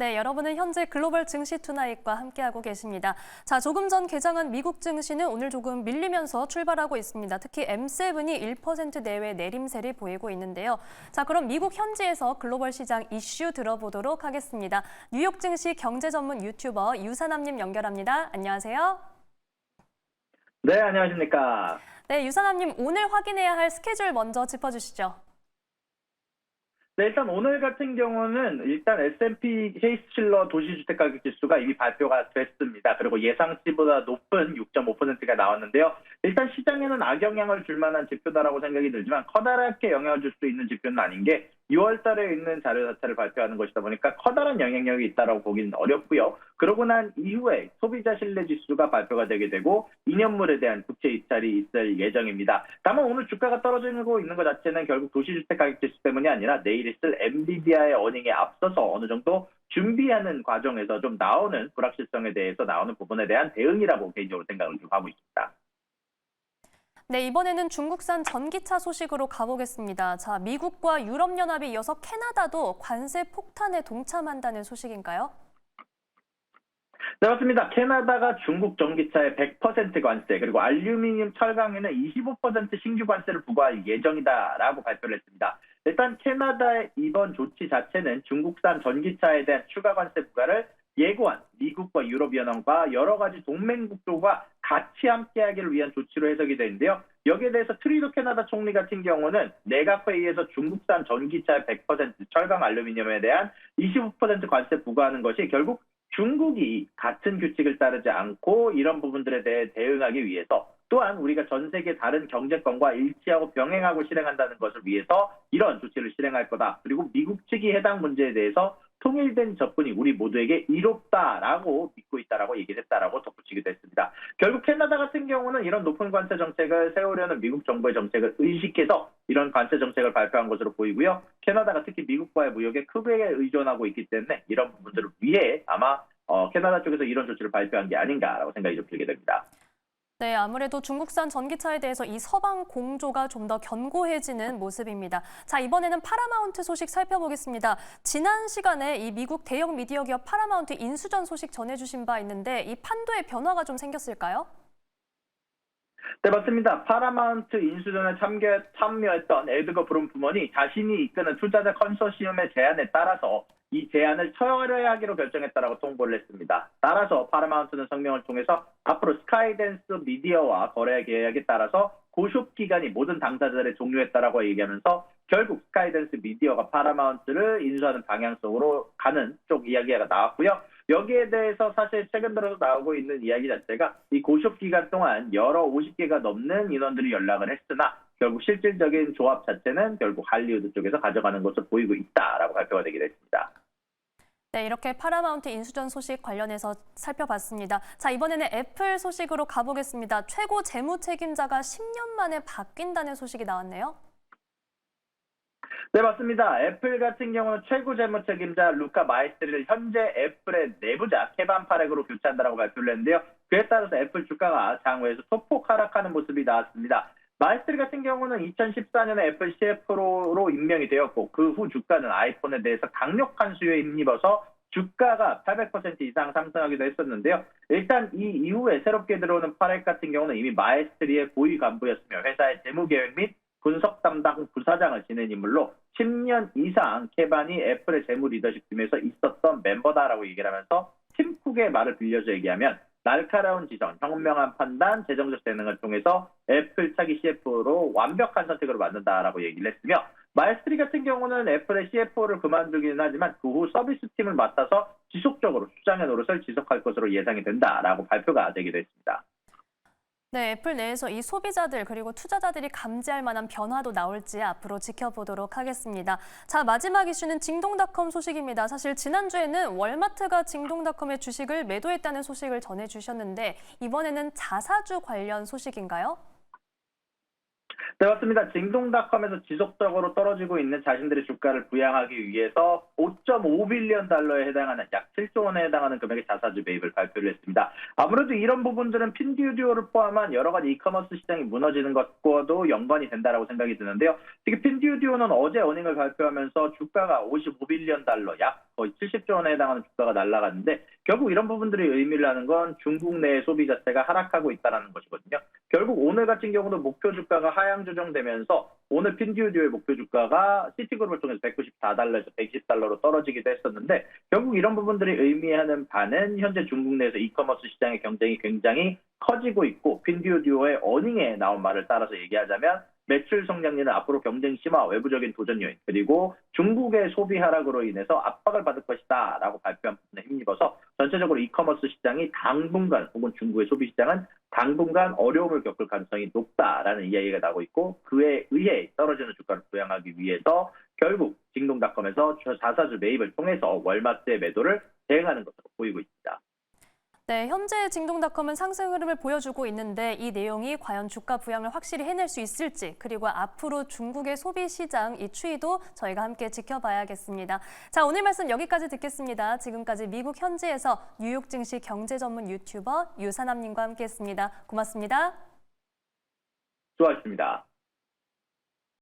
네, 여러분은 현재 글로벌 증시 투나잇과 함께하고 계십니다. 자, 조금 전 개장한 미국 증시는 오늘 조금 밀리면서 출발하고 있습니다. 특히 M7이 1% 내외 내림세를 보이고 있는데요. 자, 그럼 미국 현지에서 글로벌 시장 이슈 들어보도록 하겠습니다. 뉴욕 증시 경제 전문 유튜버 유사남님 연결합니다. 안녕하세요. 네, 안녕하십니까. 네, 유사남님 오늘 확인해야 할 스케줄 먼저 짚어주시죠. 네, 일단 오늘 같은 경우는 일단 S&P 케이스실러 도시주택가격지수가 이미 발표가 됐습니다. 그리고 예상치보다 높은 6.5%가 나왔는데요. 일단 시장에는 악영향을 줄 만한 지표다라고 생각이 들지만 커다랗게 영향을 줄 수 있는 지표는 아닌 게 6월 달에 있는 자료 자체를 발표하는 것이다 보니까 커다란 영향력이 있다라고 보기는 어렵고요. 그러고 난 이후에 소비자 신뢰 지수가 발표가 되게 되고 2년물에 대한 국채 입찰이 있을 예정입니다. 다만 오늘 주가가 떨어지고 있는 것 자체는 결국 도시주택 가격 지수 때문이 아니라 내일 있을 엔비디아의 어닝에 앞서서 어느 정도 준비하는 과정에서 좀 나오는 불확실성에 대해서 나오는 부분에 대한 대응이라고 개인적으로 생각을 좀 하고 있습니다. 네, 이번에는 중국산 전기차 소식으로 가보겠습니다. 자, 미국과 유럽연합에 이어서 캐나다도 관세 폭탄에 동참한다는 소식인가요? 네, 맞습니다. 캐나다가 중국 전기차에 100% 관세, 그리고 알루미늄, 철강에는 25% 신규 관세를 부과할 예정이다라고 발표를 했습니다. 일단 캐나다의 이번 조치 자체는 중국산 전기차에 대한 추가 관세 부과를 예고한 미국과 유럽연합과 여러 가지 동맹국들과 같이 함께하기를 위한 조치로 해석이 되는데요. 여기에 대해서 트리도 캐나다 총리 같은 경우는 내각회의에서 중국산 전기차의 100%, 철강 알루미늄에 대한 25% 관세 부과하는 것이 결국 중국이 같은 규칙을 따르지 않고 이런 부분들에 대해 대응하기 위해서 또한 우리가 전 세계 다른 경제권과 일치하고 병행하고 실행한다는 것을 위해서 이런 조치를 실행할 거다. 그리고 미국 측이 해당 문제에 대해서 통일된 접근이 우리 모두에게 이롭다라고 믿고 있다라고 얘기를 했다라고 덧붙이기도 했습니다. 결국 캐나다 같은 경우는 이런 높은 관세 정책을 세우려는 미국 정부의 정책을 의식해서 이런 관세 정책을 발표한 것으로 보이고요. 캐나다가 특히 미국과의 무역에 크게 의존하고 있기 때문에 이런 부분들을 위해 아마 캐나다 쪽에서 이런 조치를 발표한 게 아닌가라고 생각이 좀 들게 됩니다. 네, 아무래도 중국산 전기차에 대해서 이 서방 공조가 좀 더 견고해지는 모습입니다. 자, 이번에는 파라마운트 소식 살펴보겠습니다. 지난 시간에 이 미국 대형 미디어 기업 파라마운트 인수전 소식 전해주신 바 있는데 이 판도에 변화가 좀 생겼을까요? 네, 맞습니다. 파라마운트 인수전에 참여했던 에드거 브론프먼이 자신이 이끄는 투자자 컨소시엄의 제안에 따라서 이 제안을 철회하기로 결정했다라고 통보를 했습니다. 따라서 파라마운트는 성명을 통해서 앞으로 스카이댄스 미디어와 거래 계약에 따라서 고숍 기간이 모든 당사자들에 종료했다라고 얘기하면서 결국 스카이댄스 미디어가 파라마운트를 인수하는 방향성으로 가는 쪽 이야기가 나왔고요. 여기에 대해서 사실 최근 들어서 나오고 있는 이야기 자체가 이 고숍 기간 동안 여러 50개가 넘는 인원들이 연락을 했으나 결국 실질적인 조합 자체는 결국 할리우드 쪽에서 가져가는 것으로 보이고 있다라고 발표가 되기도 했습니다. 네, 이렇게 파라마운트 인수전 소식 관련해서 살펴봤습니다. 자, 이번에는 애플 소식으로 가보겠습니다. 최고 재무 책임자가 10년 만에 바뀐다는 소식이 나왔네요. 네, 맞습니다. 애플 같은 경우는 최고 재무 책임자 루카 마이스트리를 현재 애플의 내부자 케반 파렉으로 교체한다라고 발표를 했는데요. 그에 따라서 애플 주가가 장외에서 소폭 하락하는 모습이 나왔습니다. 마이스트리 같은 경우는 2014년에 애플 CFO로 임명이 되었고 그 후 주가는 아이폰에 대해서 강력한 수요에 힘입어서 주가가 800% 이상 상승하기도 했었는데요. 일단 이 이후에 새롭게 들어오는 파렉 같은 경우는 이미 마이스트리의 고위 간부였으며 회사의 재무계획 및 분석 담당 부사장을 지낸 인물로 10년 이상 케반이 애플의 재무 리더십 팀에서 있었던 멤버다라고 얘기를 하면서 팀 쿡의 말을 빌려서 얘기하면 날카로운 지성, 현명한 판단, 재정적 재능을 통해서 애플 차기 CFO로 완벽한 선택으로 만든다라고 얘기를 했으며 마이스트리 같은 경우는 애플의 CFO를 그만두기는 하지만 그 후 서비스팀을 맡아서 지속적으로 수장의 노릇을 지속할 것으로 예상이 된다라고 발표가 되기도 했습니다. 네, 애플 내에서 이 소비자들 그리고 투자자들이 감지할 만한 변화도 나올지 앞으로 지켜보도록 하겠습니다. 자, 마지막 이슈는 징동닷컴 소식입니다. 사실 지난주에는 월마트가 징동닷컴의 주식을 매도했다는 소식을 전해주셨는데 이번에는 자사주 관련 소식인가요? 네, 맞습니다. 징동닷컴에서 지속적으로 떨어지고 있는 자신들의 주가를 부양하기 위해서 5.5빌리언 달러에 해당하는 약 7조 원에 해당하는 금액의 자사주 매입을 발표를 했습니다. 아무래도 이런 부분들은 핀듀오를 포함한 여러 가지 이커머스 시장이 무너지는 것과도 연관이 된다라고 생각이 드는데요. 특히 핀듀오는 어제 어닝을 발표하면서 주가가 55빌리언 달러, 약 거의 70조 원에 해당하는 주가가 날아갔는데 결국 이런 부분들이 의미를 하는 건 중국 내 소비 자체가 하락하고 있다는 것이거든요. 결국 오늘 같은 경우도 목표 주가가 하향 조정되면서 오늘 핀듀오의 목표 주가가 시티그룹을 통해서 194달러에서 110달러로 떨어지기도 했었는데 결국 이런 부분들이 의미하는 바는 현재 중국 내에서 이커머스 시장의 경쟁이 굉장히 커지고 있고 핀듀오의 어닝에 나온 말을 따라서 얘기하자면 매출 성장률은 앞으로 경쟁 심화, 외부적인 도전 요인, 그리고 중국의 소비 하락으로 인해서 압박을 받을 것이다 라고 발표한 부분에 힘입어서 전체적으로 이커머스 시장이 당분간 혹은 중국의 소비 시장은 당분간 어려움을 겪을 가능성이 높다라는 이야기가 나오고 있고 그에 의해 떨어지는 주가를 부양하기 위해서 결국 징동닷컴에서 자사주 매입을 통해서 월마트의 매도를 대행하는 것으로 보이고 있습니다. 네, 현재 징동닷컴은 상승 흐름을 보여주고 있는데 이 내용이 과연 주가 부양을 확실히 해낼 수 있을지 그리고 앞으로 중국의 소비 시장 이 추이도 저희가 함께 지켜봐야겠습니다. 자, 오늘 말씀 여기까지 듣겠습니다. 지금까지 미국 현지에서 뉴욕 증시 경제 전문 유튜버 유산암님과 함께했습니다. 고맙습니다. 수고하셨습니다.